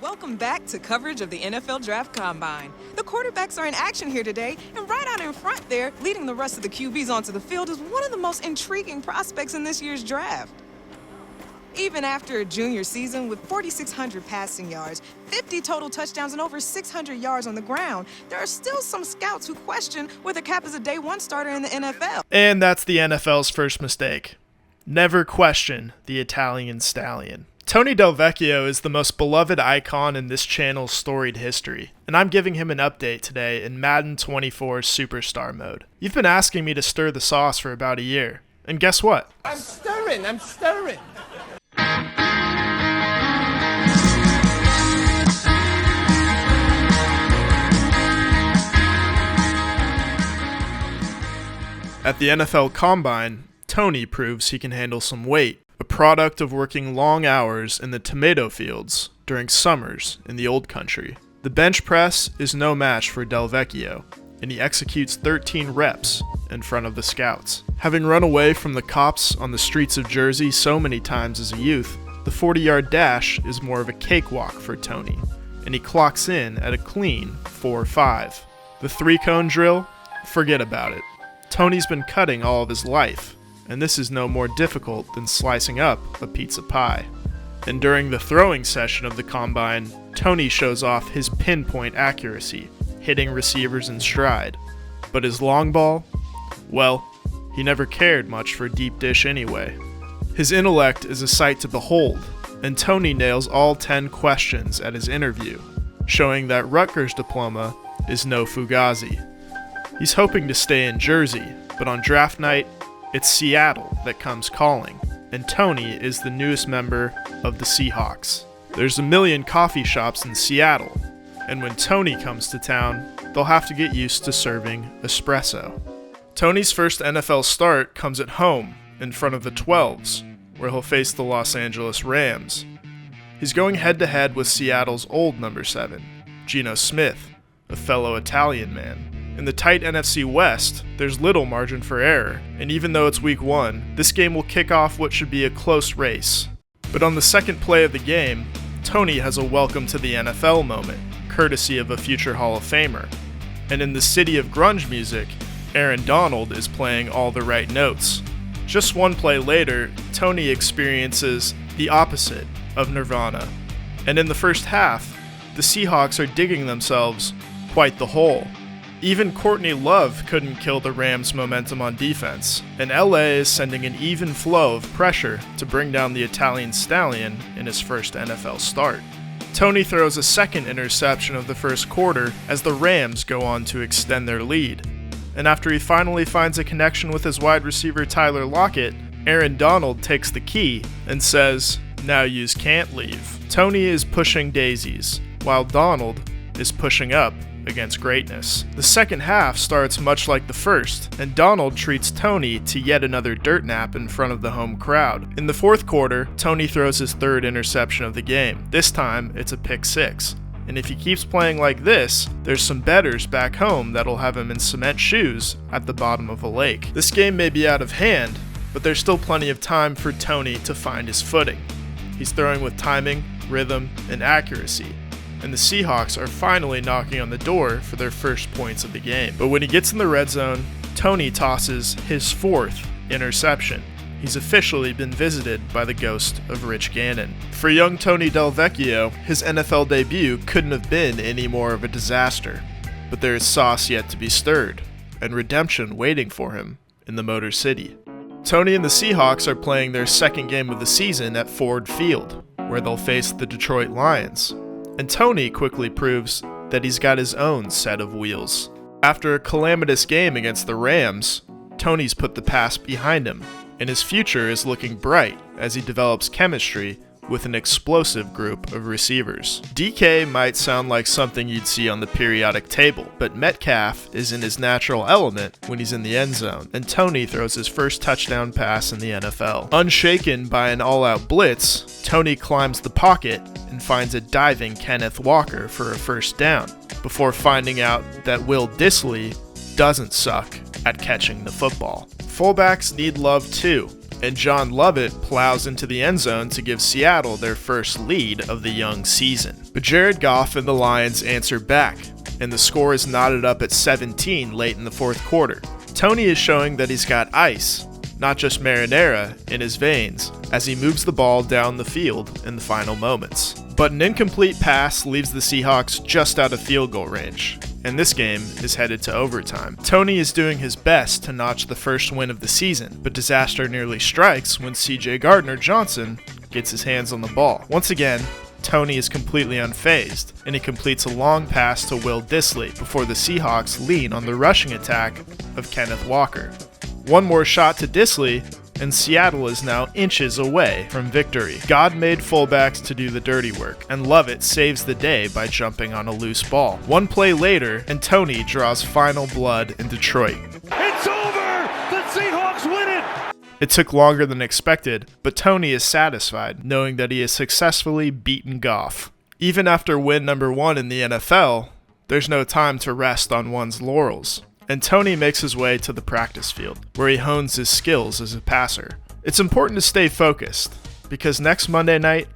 Welcome back to coverage of the NFL Draft Combine. The quarterbacks are in action here today, and right out in front there, leading the rest of the QBs onto the field, is one of the most intriguing prospects in this year's draft. Even after a junior season with 4,600 passing yards, 50 total touchdowns, and over 600 yards on the ground, there are still some scouts who question whether Cap is a day one starter in the NFL. And that's the NFL's first mistake. Never question the Italian stallion. Tony Del Vecchio is the most beloved icon in this channel's storied history, and I'm giving him an update today in Madden 24 Superstar mode. You've been asking me to stir the sauce for about a year, and guess what? I'm stirring. At the NFL Combine, Tony proves he can handle some weight, a product of working long hours in the tomato fields during summers in the old country. The bench press is no match for Del Vecchio, and he executes 13 reps in front of the scouts. Having run away from the cops on the streets of Jersey so many times as a youth, the 40-yard dash is more of a cakewalk for Tony, and he clocks in at a clean 4.5. The 3-cone drill? Forget about it. Tony's been cutting all of his life, and this is no more difficult than slicing up a pizza pie. And during the throwing session of the Combine, Tony shows off his pinpoint accuracy, hitting receivers in stride. But his long ball? Well, he never cared much for deep dish anyway. His intellect is a sight to behold, and Tony nails all 10 questions at his interview, showing that Rutgers diploma is no fugazi. He's hoping to stay in Jersey, but on draft night, it's Seattle that comes calling, and Tony is the newest member of the Seahawks. There's a million coffee shops in Seattle, and when Tony comes to town, they'll have to get used to serving espresso. Tony's first NFL start comes at home, in front of the 12s, where he'll face the Los Angeles Rams. He's going head-to-head with Seattle's old number 7, Geno Smith, a fellow Italian man. In the tight NFC West, there's little margin for error, and even though it's week 1, this game will kick off what should be a close race. But on the second play of the game, Tony has a welcome to the NFL moment, courtesy of a future Hall of Famer. And in the city of grunge music, Aaron Donald is playing all the right notes. Just one play later, Tony experiences the opposite of Nirvana. And in the first half, the Seahawks are digging themselves quite the hole. Even Courtney Love couldn't kill the Rams' momentum on defense, and LA is sending an even flow of pressure to bring down the Italian stallion in his first NFL start. Tony throws a second interception of the first quarter as the Rams go on to extend their lead. And after he finally finds a connection with his wide receiver Tyler Lockett, Aaron Donald takes the key and says, "Now yous can't leave." Tony is pushing daisies, while Donald is pushing up against greatness. The second half starts much like the first, and Donald treats Tony to yet another dirt nap in front of the home crowd. In the fourth quarter, Tony throws his third interception of the game. This time, it's a pick 6. And if he keeps playing like this, there's some bettors back home that'll have him in cement shoes at the bottom of a lake. This game may be out of hand, but there's still plenty of time for Tony to find his footing. He's throwing with timing, rhythm, and accuracy. And the Seahawks are finally knocking on the door for their first points of the game. But when he gets in the red zone, Tony tosses his fourth interception. He's officially been visited by the ghost of Rich Gannon. For young Tony Del Vecchio, his NFL debut couldn't have been any more of a disaster. But there is sauce yet to be stirred, and redemption waiting for him in the Motor City. Tony and the Seahawks are playing their second game of the season at Ford Field, where they'll face the Detroit Lions. And Tony quickly proves that he's got his own set of wheels. After a calamitous game against the Rams, Tony's put the past behind him, and his future is looking bright as he develops chemistry with an explosive group of receivers. DK might sound like something you'd see on the periodic table, but Metcalf is in his natural element when he's in the end zone, and Tony throws his first touchdown pass in the NFL. Unshaken by an all-out blitz, Tony climbs the pocket and finds a diving Kenneth Walker for a first down, before finding out that Will Dissly doesn't suck at catching the football. Fullbacks need love too, and John Lovett plows into the end zone to give Seattle their first lead of the young season. But Jared Goff and the Lions answer back, and the score is knotted up at 17 late in the fourth quarter. Toney is showing that he's got ice, not just marinara, in his veins as he moves the ball down the field in the final moments. But an incomplete pass leaves the Seahawks just out of field goal range, and this game is headed to overtime. Toney is doing his best to notch the first win of the season, but disaster nearly strikes when CJ Gardner-Johnson gets his hands on the ball. Once again, Toney is completely unfazed, and he completes a long pass to Will Dissly before the Seahawks lean on the rushing attack of Kenneth Walker. One more shot to Dissly, and Seattle is now inches away from victory. God made fullbacks to do the dirty work, and Lovett saves the day by jumping on a loose ball. One play later, and Toney draws final blood in Detroit. It's over! The Seahawks win it! It took longer than expected, but Toney is satisfied, knowing that he has successfully beaten Goff. Even after win number 1 in the NFL, there's no time to rest on one's laurels, and Toney makes his way to the practice field, where he hones his skills as a passer. It's important to stay focused, because next Monday night,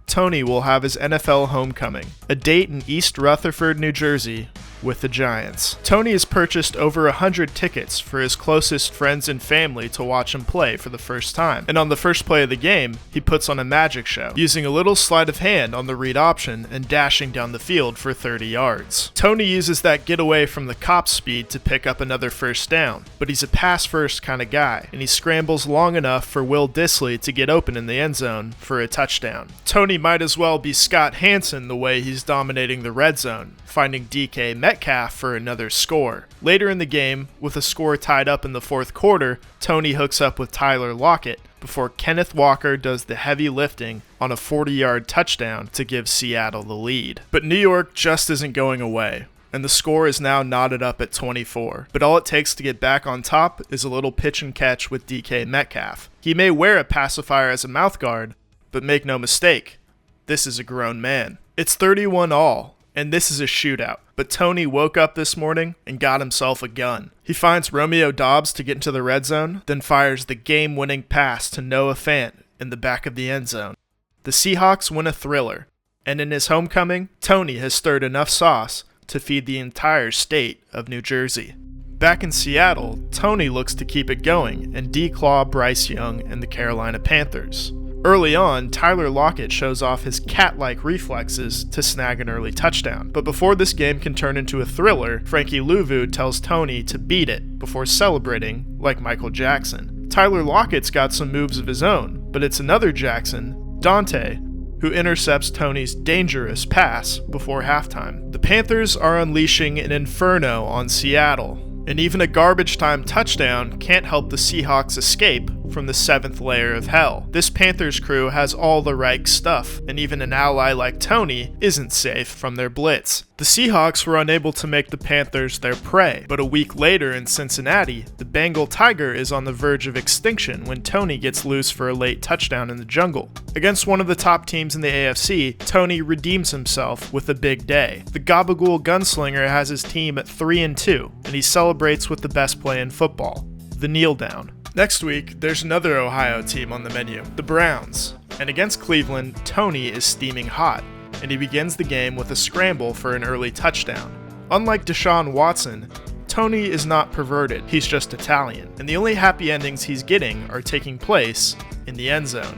Toney will have his NFL homecoming, a date in East Rutherford, New Jersey, with the Giants. Toney has purchased over 100 tickets for his closest friends and family to watch him play for the first time. And on the first play of the game, he puts on a magic show, using a little sleight of hand on the read option and dashing down the field for 30 yards. Toney uses that getaway from the cop's speed to pick up another first down, but he's a pass-first kind of guy, and he scrambles long enough for Will Dissly to get open in the end zone for a touchdown. Toney might as well be Scott Hansen the way he's dominating the red zone, finding DK Metcalf for another score. Later in the game, with a score tied up in the fourth quarter, Toney hooks up with Tyler Lockett before Kenneth Walker does the heavy lifting on a 40-yard touchdown to give Seattle the lead. But New York just isn't going away, and the score is now knotted up at 24. But all it takes to get back on top is a little pitch and catch with DK Metcalf. He may wear a pacifier as a mouthguard, but make no mistake, this is a grown man. It's 31-all. And this is a shootout, but Toney woke up this morning and got himself a gun. He finds Romeo Doubs to get into the red zone, then fires the game-winning pass to Noah Fant in the back of the end zone. The Seahawks win a thriller, and in his homecoming, Toney has stirred enough sauce to feed the entire state of New Jersey. Back in Seattle, Toney looks to keep it going and declaw Bryce Young and the Carolina Panthers. Early on, Tyler Lockett shows off his cat-like reflexes to snag an early touchdown. But before this game can turn into a thriller, Frankie Louvu tells Toney to beat it before celebrating like Michael Jackson. Tyler Lockett's got some moves of his own, but it's another Jackson, Dante, who intercepts Toney's dangerous pass before halftime. The Panthers are unleashing an inferno on Seattle, and even a garbage time touchdown can't help the Seahawks escape from the 7th layer of hell. This Panthers crew has all the right stuff, and even an ally like Toney isn't safe from their blitz. The Seahawks were unable to make the Panthers their prey, but a week later in Cincinnati, the Bengal tiger is on the verge of extinction when Toney gets loose for a late touchdown in the jungle. Against one of the top teams in the AFC, Toney redeems himself with a big day. The Gabagool gunslinger has his team at 3-2, and he celebrates with the best play in football, the kneel down. Next week, there's another Ohio team on the menu, the Browns, and against Cleveland, Toney is steaming hot, and he begins the game with a scramble for an early touchdown. Unlike Deshaun Watson, Toney is not perverted, he's just Italian, and the only happy endings he's getting are taking place in the end zone.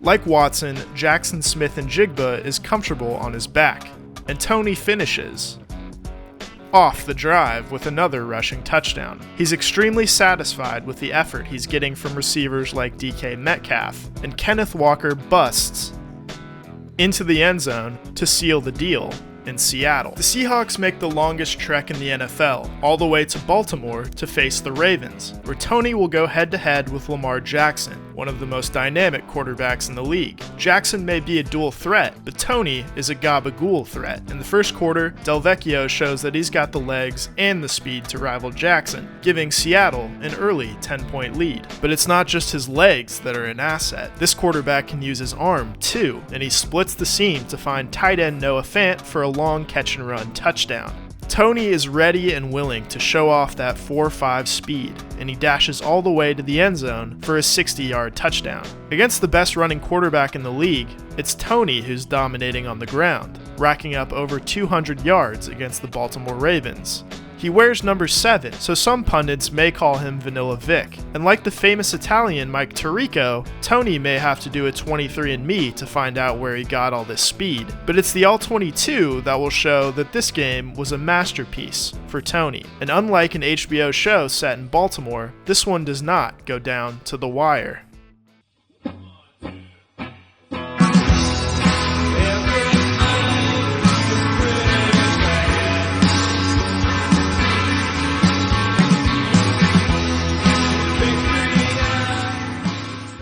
Like Watson, Jackson Smith-Njigba is comfortable on his back, and Toney finishes off the drive with another rushing touchdown. He's extremely satisfied with the effort he's getting from receivers like DK Metcalf, and Kenneth Walker busts into the end zone to seal the deal in Seattle. The Seahawks make the longest trek in the NFL, all the way to Baltimore to face the Ravens, where Toney will go head-to-head with Lamar Jackson, one of the most dynamic quarterbacks in the league. Jackson may be a dual threat, but Toney is a gabagool threat. In the first quarter, Del Vecchio shows that he's got the legs and the speed to rival Jackson, giving Seattle an early 10-point lead. But it's not just his legs that are an asset. This quarterback can use his arm, too, and he splits the seam to find tight end Noah Fant for a long catch-and-run touchdown. Tony is ready and willing to show off that 4.5 speed, and he dashes all the way to the end zone for a 60-yard touchdown. Against the best running quarterback in the league, it's Tony who's dominating on the ground, racking up over 200 yards against the Baltimore Ravens. He wears number 7, so some pundits may call him Vanilla Vic. And like the famous Italian Mike Tirico, Tony may have to do a 23andMe to find out where he got all this speed. But it's the All-22 that will show that this game was a masterpiece for Tony. And unlike an HBO show set in Baltimore, this one does not go down to the wire.